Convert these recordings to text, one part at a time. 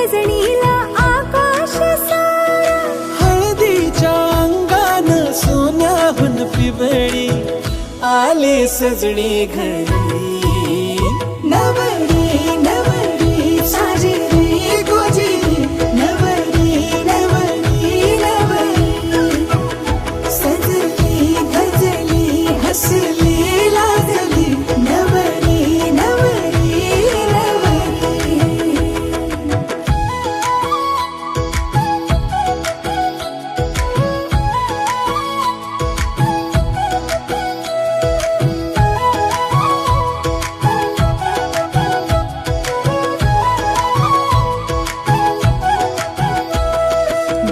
गजणीला आकाश सारा, हळदीच्या अंगान सोन्याहून पिवळी आले सजणी घरी. नवरी नवरी साजरी गोजिरी, नवरी नवरी नवरी, सजली गजली हसली लाजली, नवरी नवरी नवरी.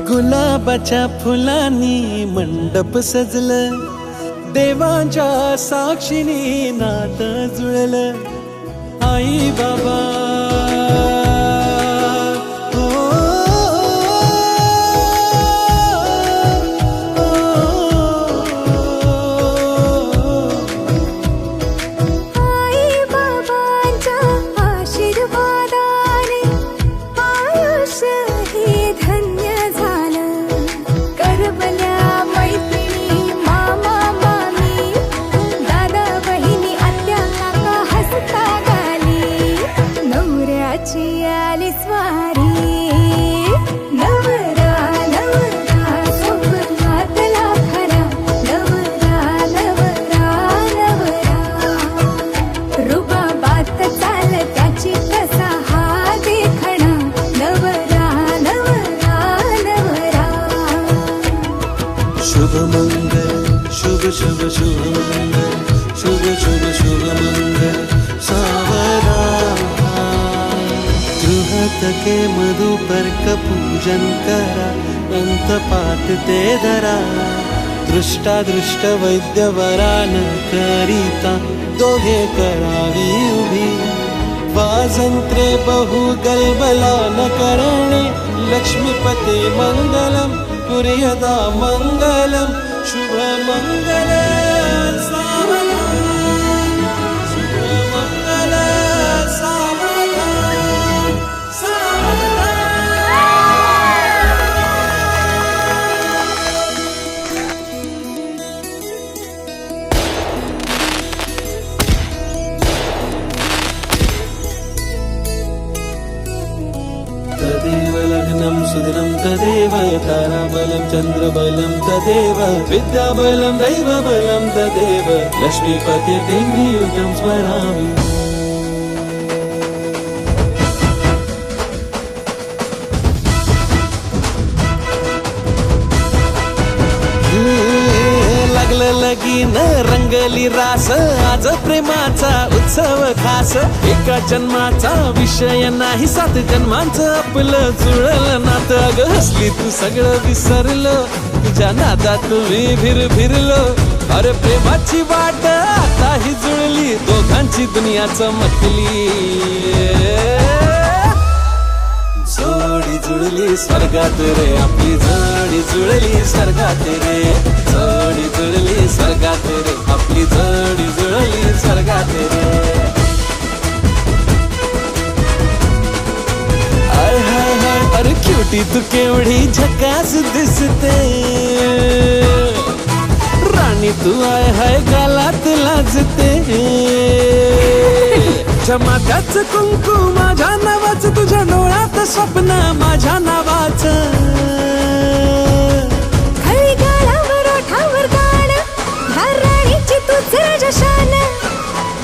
गुलाबाच्या फुलांनी मंडप सजलं, देवांच्या साक्षीने नातं जुळलं. आई बाबा हो, आई बाबांच्या आशीर्वादाने आयुष्य हे धन्य झालं. करवल्या मैत्रिणी मामा मामी, दादा बहिणी आत्या काका हसता गाली, नवऱ्याची आली स्वारी. नवरा नवरा स्वप्नातला खरा, नवरा नवरा नवरा, रुबाबात चाल त्याची कसा हा देखणा, नवरा नवरा नवरा. शुभ मंगल शुभ शुभ शुभ मंगल, शुभ शुभ शुभ मंगल सावरा. गृहत के मधुपर्क पूजन करा, अंत पाठ ते धरा. दृष्टादृष्ट वैद्य वरान करिता, दोघे करावी उभी. वाजंत्रे बहु गलबलान करणे, लक्ष्मीपते मंगलम कुर्यदा मंगलम. शुभ मंगल सावधान, शुभ मंगल सावधान सावधान. तदेव लग्नं सुदिनं तदेव ताराबलं चन्द्रबलं तदेव विद्याबलं दैवबलं तदेव लक्ष्मीपते देवीयुतं स्मरामि. लागलं लगीन रंगली रास, आज प्रेमाचा उत्सव खास. एका जन्माचा विषय नाही, 7 जन्मांचं आपलं जुळलं नातं. अगं हसली तू सगळं विसरलं, तुझ्या नादात मी फिरलो. अरे प्रेमाची वाट आता ही जुळली, दोघांची दुनिया चमकली. जोडी जुळली स्वर्गात रे, आपली जोडी जुळली स्वर्गात रे. जोडी जुळली स्वर्गात रे, आपली जोडी जुळली स्वर्गात रे. आय हाय हाय, अरे क्युटी तू केवढी झकास दिसते. राणी तू आय हाय गालात लाजते. माथ्याच कुंकू माझ्या नावाचं, तुझ्या डोळ्यात स्वप्न माझ्या नावाचं. खळी गालावर ओठावर गाण, राणीची तूच राजशान.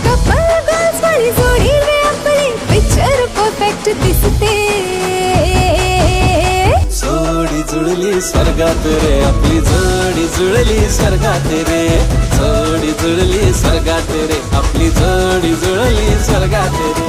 कपल गर्ल्स वाली जोडी रे आपली, पिक्चर परफेक्ट दिसते. जोडी जुळली स्वर्गात रे, आपली जोडी जुळली स्वर्गात रे. जोडी जुळली स्वर्गात रे, आपली जोडी जुळली स्वर्गात रे.